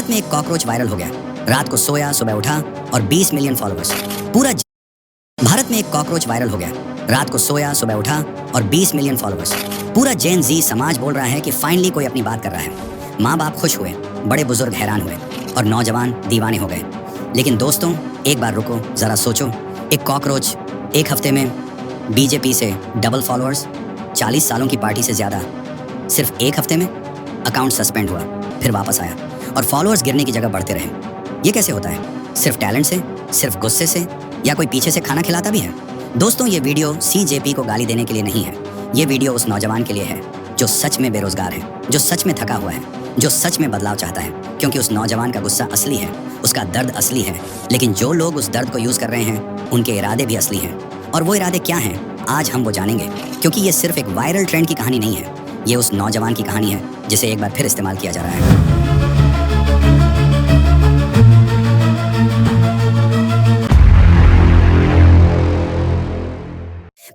भारत में एक cockroach viral हो गया। रात को सोया, सुबह उठा और 20 मिलियन फॉलोअर्स। भारत में एक कॉकरोच वायरल हो गया। रात को सोया, सुबह उठा और 20 मिलियन फॉलोअर्स। पूरा जेन जी समाज बोल रहा है कि फाइनली कोई अपनी बात कर रहा है। माँ बाप खुश हुए, बड़े बुजुर्ग हैरान हुए और नौजवान दीवाने हो गए। लेकिन दोस्तों, एक बार रुको, जरा सोचो। एक कॉकरोच एक हफ्ते में बीजेपी से डबल फॉलोअर्स, 40 सालों की पार्टी से ज्यादा, सिर्फ एक हफ्ते में। अकाउंट सस्पेंड हुआ, फिर वापस आया और फॉलोअर्स गिरने की जगह बढ़ते रहे। ये कैसे होता है? सिर्फ टैलेंट से, सिर्फ गुस्से से, या कोई पीछे से खाना खिलाता भी है? दोस्तों, ये वीडियो सीजेपी को गाली देने के लिए नहीं है। ये वीडियो उस नौजवान के लिए है जो सच में बेरोजगार है, जो सच में थका हुआ है, जो सच में बदलाव चाहता है। क्योंकि उस नौजवान का गुस्सा असली है, उसका दर्द असली है। लेकिन जो लोग उस दर्द को यूज कर रहे हैं, उनके इरादे भी असली हैं। और वो इरादे क्या हैं, आज हम वो जानेंगे। क्योंकि ये सिर्फ एक वायरल ट्रेंड की कहानी नहीं है, ये उस नौजवान की कहानी है जिसे एक बार फिर इस्तेमाल किया जा रहा है।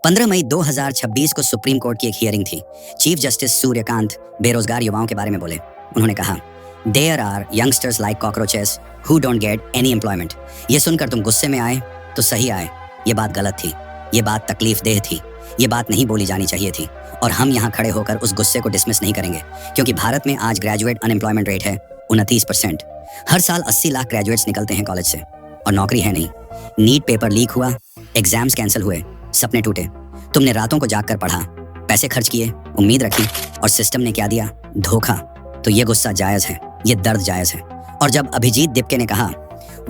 15 मई 2026 को सुप्रीम कोर्ट की एक हियरिंग थी। चीफ जस्टिस सूर्यकांत बेरोजगार युवाओं के बारे में बोले। उन्होंने कहा, there are youngsters like cockroaches who don't get any employment. ये सुनकर तुम गुस्से में आए तो सही आए। ये बात गलत थी, ये बात तकलीफदेह थी, ये बात नहीं बोली जानी चाहिए थी। और हम यहाँ खड़े होकर उस गुस्से को डिसमिस नहीं करेंगे, क्योंकि भारत में आज ग्रेजुएट अनएम्प्लॉयमेंट रेट है 29%। हर साल 80 लाख ग्रेजुएट्स निकलते हैं कॉलेज से और नौकरी है नहीं। नीट पेपर लीक हुआ, एग्जाम्स कैंसिल हुए, सपने टूटे। तुमने रातों को जागकर पढ़ा, पैसे खर्च किए, उम्मीद रखी और सिस्टम ने क्या दिया? धोखा। तो ये गुस्सा जायज है, ये दर्द जायज है। और जब अभिजीत दिपके ने कहा,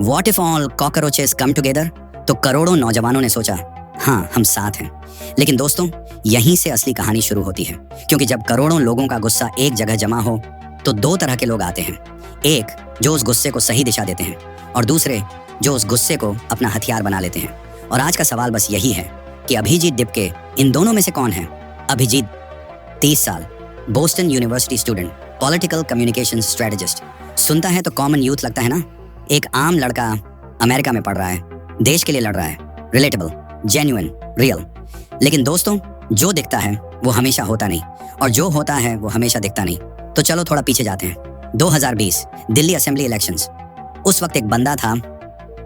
what if all cockroaches come together, तो करोड़ों नौजवानों ने सोचा, हाँ, हम साथ हैं। लेकिन दोस्तों, यहीं से असली कहानी शुरू होती है। क्योंकि जब करोड़ों लोगों का गुस्सा एक जगह जमा हो तो दो तरह के लोग आते हैं। एक जो उस गुस्से को सही दिशा देते हैं और दूसरे जो उस गुस्से को अपना हथियार बना लेते हैं। और आज का सवाल बस यही है कि अभिजीत दिपके इन दोनों में से कौन है? अभिजीत 30 साल, Boston university student, political communication strategist. सुनता है तो कॉमन यूथ लगता है ना? एक आम लड़का अमेरिका में पढ़ रहा है, देश के लिए लड़ रहा है, रिलेटेबल, जेन्युइन, रियल। लेकिन दोस्तों, जो दिखता है वो हमेशा होता नहीं, और जो होता है वो हमेशा दिखता नहीं। तो चलो थोड़ा पीछे जाते हैं। 2020 दिल्ली असेंबली इलेक्शंस। उस वक्त एक बंदा था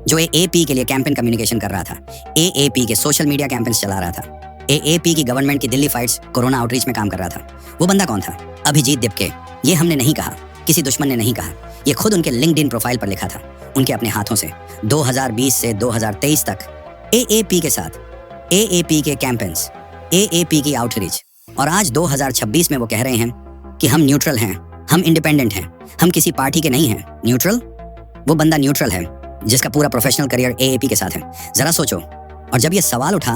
जो एएपी के लिए कैंपेन कम्युनिकेशन कर रहा था, एएपी के सोशल मीडिया कैंपेन्स चला रहा था, एएपी की गवर्नमेंट की दिल्ली फाइट्स कोरोना आउटरीच में काम कर रहा था। वो बंदा कौन था? अभिजीत दिपके। ये हमने नहीं कहा, किसी दुश्मन ने नहीं कहा, ये खुद उनके लिंक्डइन प्रोफाइल पर लिखा था, उनके अपने हाथों से। 2020 से 2023 तक एएपी के साथ, एएपी के कैंपेन्स, एएपी की आउटरीच। और आज 2026 में वो कह रहे हैं कि हम न्यूट्रल हैं, हम इंडिपेंडेंट हैं, हम किसी पार्टी के नहीं हैं। न्यूट्रल? वो बंदा न्यूट्रल है जिसका पूरा प्रोफेशनल करियर एएपी के साथ है। जरा सोचो। और जब ये सवाल उठा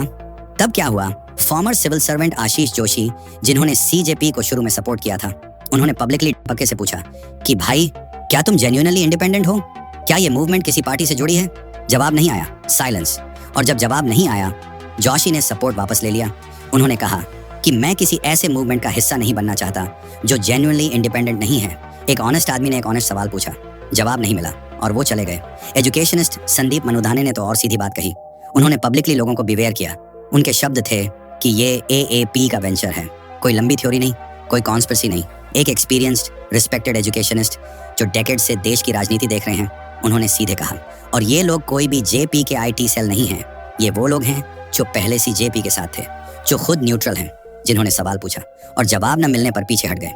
तब क्या हुआ? Farmer civil servant Ashish Joshi, जिन्होंने सीजेपी को शुरू में सपोर्ट किया था, उन्होंने पब्लिकली पक्के से पूछा कि भाई, क्या तुम जेन्युइनली इंडिपेंडेंट हो? क्या ये मूवमेंट किसी पार्टी से जुड़ी है? जवाब नहीं आया, साइलेंस। और जब जवाब नहीं आया, जोशी ने सपोर्ट वापस ले लिया। उन्होंने कहा कि मैं किसी ऐसे मूवमेंट का हिस्सा नहीं बनना चाहता जो जेन्युइनली इंडिपेंडेंट नहीं है। एक ऑनेस्ट आदमी ने एक ऑनेस्ट सवाल पूछा, जवाब नहीं मिला और वो चले गए। एजुकेशनिस्ट संदीप मनुधाने ने तो और सीधी बात कही। उन्होंने पब्लिकली लोगों को बिवेयर किया। उनके शब्द थे कि ये एएपी का वेंचर है, कोई लंबी थ्योरी नहीं, कोई कॉन्स्पिरेसी नहीं। एक एक्सपीरियंस्ड, रिस्पेक्टेड एजुकेशनिस्ट जो डेकेड से देश की राजनीति देख रहे हैं, उन्होंने सीधे कहा। और ये लोग कोई भी जेपी के आईटी सेल नहीं हैं, ये वो लोग हैं जो पहले से जेपी के साथ थे, जो खुद न्यूट्रल हैं, जिन्होंने सवाल पूछा और जवाब न मिलने पर पीछे हट गए।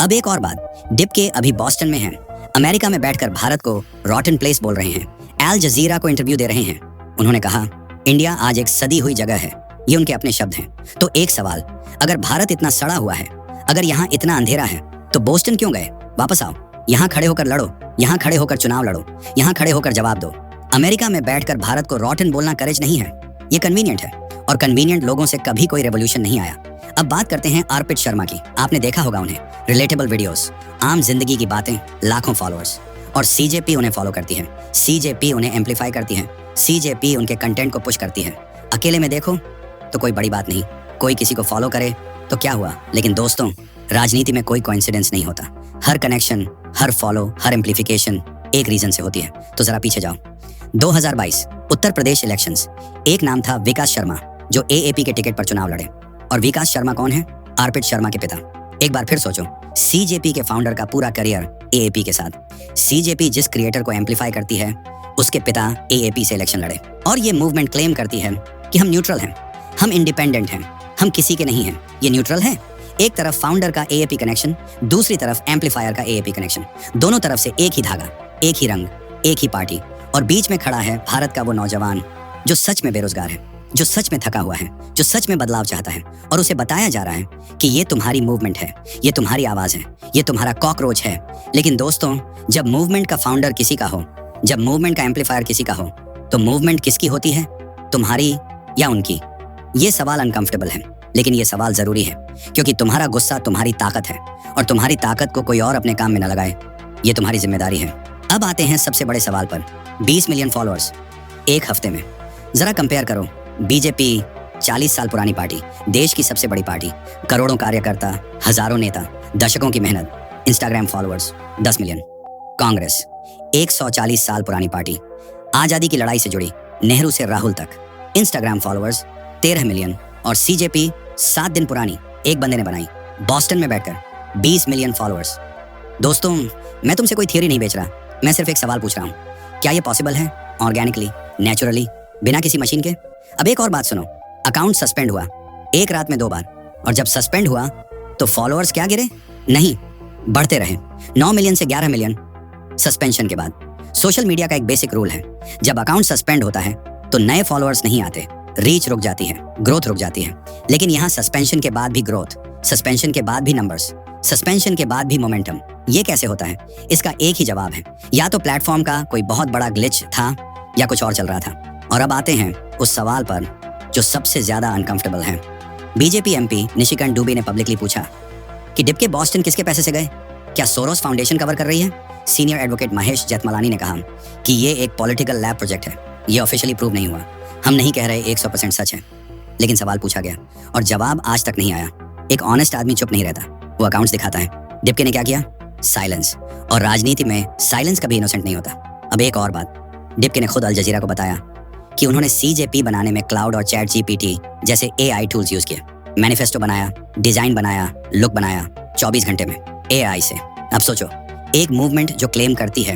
अब एक और बात, दिपके अभी बॉस्टन में हैं, अमेरिका में बैठकर भारत को रॉटन प्लेस बोल रहे हैं, अल जजीरा को इंटरव्यू दे रहे हैं। उन्होंने कहा, इंडिया आज एक सदी हुई जगह है। ये उनके अपने शब्द हैं। तो एक सवाल, अगर भारत इतना सड़ा हुआ है, अगर यहाँ इतना अंधेरा है, तो बोस्टन क्यों गए? वापस आओ, यहाँ खड़े होकर लड़ो, यहाँ खड़े होकर चुनाव लड़ो, यहाँ खड़े होकर जवाब दो। अमेरिका में बैठकर भारत को रॉटन बोलना करेज नहीं है, ये कन्वीनियंट है। और कन्वीनियंट लोगों से कभी कोई रेवोल्यूशन नहीं आया। अब बात करते हैं अर्पित शर्मा की। आपने देखा होगा उन्हें, रिलेटेबल वीडियोस, आम जिंदगी की बातें, लाखों फॉलोअर्स। और सीजेपी उन्हें फॉलो करती है, सीजेपी उन्हें एम्पलीफाई करती है, सीजेपी उनके कंटेंट को पुश करती है। अकेले में देखो तो कोई बड़ी बात नहीं, कोई किसी को फॉलो करे तो क्या हुआ। लेकिन दोस्तों, राजनीति में कोई कोइंसिडेंस नहीं होता। हर कनेक्शन, हर फॉलो, हर एम्पलीफिकेशन एक रीजन से होती है। तो जरा पीछे जाओ। 2022 उत्तर प्रदेश इलेक्शंस। एक नाम था विकास शर्मा, जो एएपी के टिकट पर चुनाव लड़े। और विकास शर्मा कौन है? अर्पित शर्मा के पिता। एक बार फिर सोचो, सीजेपी के फाउंडर का पूरा करियर एएपी के साथ। सीजेपी जिस क्रिएटर को एम्पलीफाई करती है उसके पिता एएपी से इलेक्शन लड़े और ये मूवमेंट क्लेम करती है कि हम न्यूट्रल हैं, हम इंडिपेंडेंट हैं, हम किसी के नहीं हैं। ये न्यूट्रल है। एक तरफ फाउंडर का एएपी कनेक्शन, दूसरी तरफ एम्पलीफायर का एएपी कनेक्शन, दोनों तरफ से एक ही धागा, एक ही रंग, एक ही पार्टी, और बीच में खड़ा है भारत का वो नौजवान जो सच में बेरोजगार है, जो सच में थका हुआ है, जो सच में बदलाव चाहता है। और उसे बताया जा रहा है कि ये तुम्हारी मूवमेंट है, ये तुम्हारी आवाज है, ये तुम्हारा कॉकरोच है। लेकिन दोस्तों, जब मूवमेंट का फाउंडर किसी का हो, जब मूवमेंट का एम्पलीफायर किसी का हो, तो मूवमेंट किसकी होती है, तुम्हारी या उनकी? ये सवाल अनकंफर्टेबल है, लेकिन ये सवाल जरूरी है, क्योंकि तुम्हारा गुस्सा तुम्हारी ताकत है और तुम्हारी ताकत को कोई और अपने काम में न लगाए, ये तुम्हारी जिम्मेदारी है। अब आते हैं सबसे बड़े सवाल पर। 20 मिलियन फॉलोअर्स एक हफ्ते में। जरा कंपेयर करो, बीजेपी 40 साल पुरानी पार्टी, देश की सबसे बड़ी पार्टी, करोड़ों कार्यकर्ता, हजारों नेता, दशकों की मेहनत, इंस्टाग्राम फॉलोअर्स 10 मिलियन। कांग्रेस 140 साल पुरानी पार्टी, आजादी की लड़ाई से जुड़ी, नेहरू से राहुल तक, इंस्टाग्राम फॉलोअर्स 13 मिलियन। और सीजेपी 7 दिन पुरानी, एक बंदे ने बनाई, बॉस्टन में बैठकर 20 मिलियन फॉलोअर्स। दोस्तों, मैं तुमसे कोई थियरी नहीं बेच रहा, मैं सिर्फ एक सवाल पूछ रहा हूँ, क्या ये पॉसिबल है ऑर्गेनिकली, नेचुरली, बिना किसी मशीन के? अब एक और बात सुनो, अकाउंट सस्पेंड हुआ एक रात में 2 बार, और जब सस्पेंड हुआ तो फॉलोअर्स क्या गिरे? नहीं, बढ़ते रहे। 9 मिलियन से 11 मिलियन सस्पेंशन के बाद। सोशल मीडिया का एक बेसिक रूल है, जब अकाउंट सस्पेंड होता है तो नए फॉलोअर्स नहीं आते, रीच रुक जाती है, ग्रोथ रुक जाती है। लेकिन यहाँ सस्पेंशन के बाद भी ग्रोथ, सस्पेंशन के बाद भी नंबर्स, सस्पेंशन के बाद भी मोमेंटम। ये कैसे होता है? इसका एक ही जवाब है, या तो प्लेटफॉर्म का कोई बहुत बड़ा ग्लिच था या कुछ और चल रहा था। और अब आते हैं उस सवाल पर जो सबसे ज्यादा अनकंफर्टेबल है। बीजेपी एमपी निशिकांत दुबे ने पब्लिकली पूछा कि डिप के बॉस्टन किसके पैसे से गए? क्या सोरोस फाउंडेशन कवर कर रही है? सीनियर एडवोकेट महेश जेठमलानी ने कहा कि ये एक पॉलिटिकल लैब प्रोजेक्ट है, ये ऑफिशियली प्रूव नहीं हुआ। हम नहीं कह रहे 100% सच है, लेकिन सवाल पूछा गया और जवाब आज तक नहीं आया। एक ऑनेस्ट आदमी चुप नहीं रहता, वो अकाउंट्स दिखाता है। डिपके ने क्या किया? साइलेंस। और राजनीति में साइलेंस कभी इनोसेंट नहीं होता। अब एक और बात, डिपके ने खुद अल जजीरा को बताया कि उन्होंने सीजेपी बनाने में क्लाउड और चैट जीपीटी जैसे एआई टूल्स यूज किए, मैनिफेस्टो बनाया, डिजाइन बनाया, लुक बनाया 24 घंटे में एआई से। अब सोचो, एक मूवमेंट जो क्लेम करती है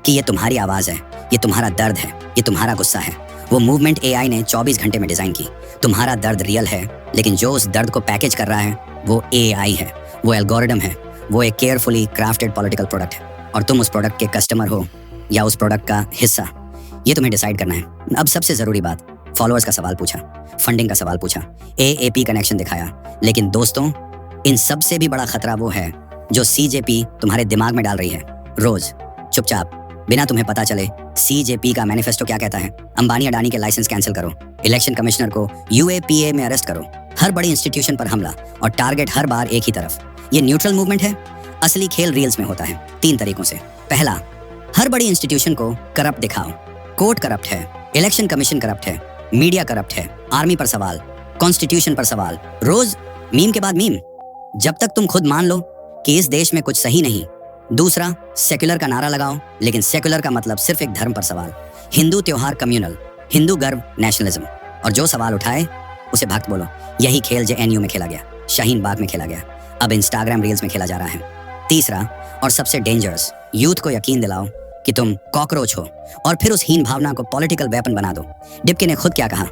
कि ये तुम्हारी आवाज है, ये तुम्हारा दर्द है, ये तुम्हारा गुस्सा है, वो मूवमेंट एआई ने 24 घंटे में डिजाइन की। तुम्हारा दर्द रियल है, लेकिन जो उस दर्द को पैकेज कर रहा है वो एआई है, वो एल्गोरिदम है, वो एक केयरफुली क्राफ्टेड पॉलिटिकल प्रोडक्ट है। और तुम उस प्रोडक्ट के कस्टमर हो या उस प्रोडक्ट का हिस्सा, ये तुम्हें डिसाइड करना है। अब सबसे जरूरी बात, फॉलोअर्स का सवाल पूछा, फंडिंग का सवाल पूछा, एएपी कनेक्शन दिखाया। लेकिन दोस्तों, इन सबसे भी बड़ा खतरा वो है जो सीजेपी तुम्हारे दिमाग में डाल रही है रोज चुपचाप, बिना तुम्हें पता चले। सीजेपी का मैनिफेस्टो क्या कहता है? अंबानी अडानी के लाइसेंस कैंसिल करो, इलेक्शन कमिश्नर को यूएपीए में अरेस्ट करो, हर बड़ी इंस्टीट्यूशन पर हमला, और टारगेट हर बार एक ही तरफ। ये न्यूट्रल मूवमेंट है। असली खेल रील्स में होता है 3 तरीकों से। पहला, हर बड़ी इंस्टीट्यूशन को करप्ट दिखाओ। कोर्ट करप्ट है, इलेक्शन कमीशन करप्ट है, मीडिया करप्ट है, आर्मी पर सवाल, कॉन्स्टिट्यूशन पर सवाल, रोज मीम के बाद मीम, जब तक तुम खुद मान लो कि इस देश में कुछ सही नहीं। दूसरा, सेक्युलर का नारा लगाओ, लेकिन सेक्युलर का मतलब सिर्फ एक धर्म पर सवाल, हिंदू त्योहार कम्युनल, हिंदू गर्व नेशनलिज्म, और जो सवाल उठाए उसे भक्त बोलो। यही खेल जेएनयू में खेला गया, शाहीन बाग में खेला गया, अब इंस्टाग्राम रील्स में खेला जा रहा है। तीसरा और सबसे डेंजरस, यूथ को यकीन दिलाओ कि तुम कॉकरोच हो और फिर उस हीन भावना को पॉलिटिकल वेपन बना दो। डिपके ने खुद क्या कहा?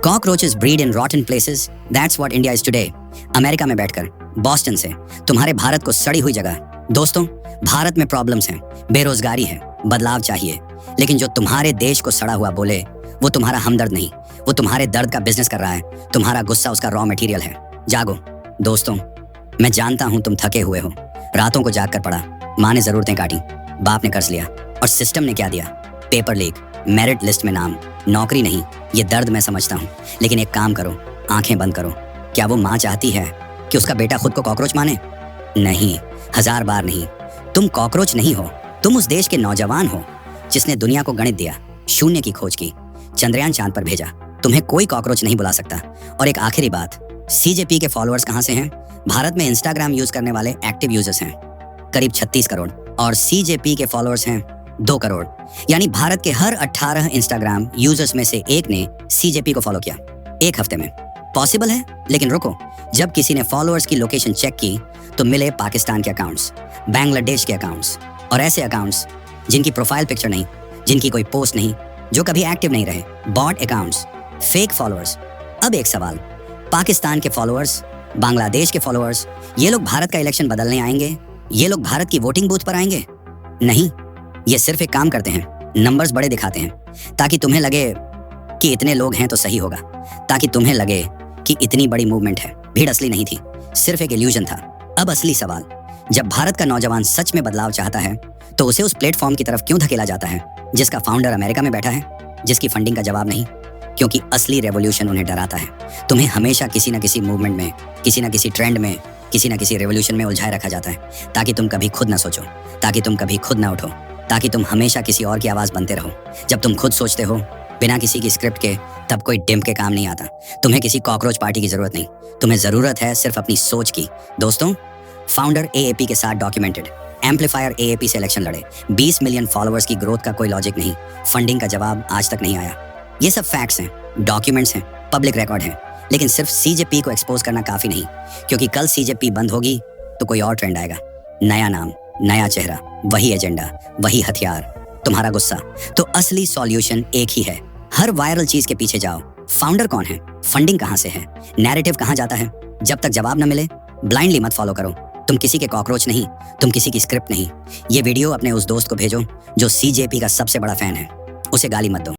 Cockroaches breed in रॉटन places, that's what India is today. America में बैठकर बॉस्टन से तुम्हारे भारत को सड़ी हुई जगह। दोस्तों, भारत में प्रॉब्लम्स हैं, बेरोजगारी है, बदलाव चाहिए, लेकिन जो तुम्हारे देश को सड़ा हुआ बोले वो तुम्हारा हमदर्द नहीं, वो तुम्हारे दर्द का बिजनेस कर रहा है। तुम्हारा गुस्सा उसका रॉ मटेरियल है। जागो दोस्तों, मैं जानता हूं तुम थके हुए हो, रातों को जाग कर पढ़ा, माँ ने जरूरतें काटी, बाप ने कर्ज लिया, और सिस्टम ने क्या दिया? पेपर लीक, मेरिट लिस्ट में नाम, नौकरी नहीं। ये दर्द मैं समझता हूँ, लेकिन एक काम करो, आंखें बंद करो। क्या वो माँ चाहती है कि उसका बेटा खुद को कॉकरोच माने? नहीं, 1000 बार नहीं। तुम कॉकरोच नहीं हो, तुम उस देश के नौजवान हो जिसने दुनिया को गणित दिया, शून्य की खोज की, चंद्रयान चांद पर भेजा। तुम्हें कोई कॉकरोच नहीं बुला सकता। और एक आखिरी बात, सीजेपी के फॉलोअर्स कहां से हैं? भारत में इंस्टाग्राम यूज करने वाले एक्टिव यूजर्स हैं करीब 36 करोड़, और सीजेपी के फॉलोअर्स हैं 2 करोड़। यानी भारत के हर 18 इंस्टाग्राम यूजर्स में से एक ने सीजेपी को फॉलो किया एक हफ्ते में। पॉसिबल है, लेकिन रुको, जब किसी ने फॉलोअर्स की लोकेशन चेक की तो मिले पाकिस्तान के अकाउंट्स, बांग्लादेश के अकाउंट्स, और ऐसे अकाउंट्स जिनकी प्रोफाइल पिक्चर नहीं, जिनकी कोई पोस्ट नहीं, जो कभी एक्टिव नहीं रहे, बॉट अकाउंट्स, फेक फॉलोअर्स। अब एक सवाल, पाकिस्तान के फॉलोअर्स, बांग्लादेश के फॉलोअर्स, ये लोग भारत का इलेक्शन बदलने आएंगे? ये लोग भारत की वोटिंग बूथ पर आएंगे? नहीं, ये सिर्फ एक काम करते हैं, नंबर्स बड़े दिखाते हैं ताकि तुम्हें लगे कि इतने लोग हैं तो सही होगा, ताकि तुम्हें लगे कि इतनी बड़ी मूवमेंट है। भीड़ असली नहीं थी, सिर्फ एक इल्यूजन था। अब असली सवाल, जब भारत का नौजवान सच में बदलाव चाहता है तो उसे उस प्लेटफॉर्म की तरफ क्यों धकेला जाता है जिसका फाउंडर अमेरिका में बैठा है, जिसकी फंडिंग का जवाब नहीं? क्योंकि असली रेवोल्यूशन उन्हें डराता है। तुम्हें हमेशा किसी न किसी मूवमेंट में, किसी न किसी ट्रेंड में, किसी न किसी रेवोल्यूशन में उलझाए रखा जाता है ताकि तुम कभी खुद न सोचो, ताकि तुम कभी खुद न उठो, ताकि तुम हमेशा किसी और की आवाज बनते रहो। जब तुम खुद सोचते हो बिना किसी की स्क्रिप्ट के, तब कोई डिम के काम नहीं आता। तुम्हें किसी कॉकरोच पार्टी की जरूरत नहीं, तुम्हें जरूरत है सिर्फ अपनी सोच की। दोस्तों, फाउंडर एएपी के साथ डॉक्यूमेंटेड, एम्पलीफायर एएपी से इलेक्शन लड़े, 20 मिलियन फॉलोअर्स की ग्रोथ का कोई लॉजिक नहीं, फंडिंग का जवाब आज तक नहीं आया। ये सब फैक्ट्स हैं, डॉक्यूमेंट्स हैं, पब्लिक रिकॉर्ड है। लेकिन सिर्फ सीजेपी को एक्सपोज करना काफी नहीं, क्योंकि कल सीजेपी बंद होगी तो कोई और ट्रेंड आएगा। नया नाम, नया चेहरा, वही एजेंडा, वही हथियार, तुम्हारा गुस्सा। तो असली सॉल्यूशन एक ही है, हर वायरल चीज के पीछे जाओ। फाउंडर कौन है, फंडिंग कहां से है, नैरेटिव कहां जाता है? जब तक जवाब न मिले ब्लाइंडली मत फॉलो करो। तुम किसी के कॉकरोच नहीं, तुम किसी की स्क्रिप्ट नहीं। ये वीडियो अपने उस दोस्त को भेजो जो सीजेपी का सबसे बड़ा फैन है, उसे गाली मत दो।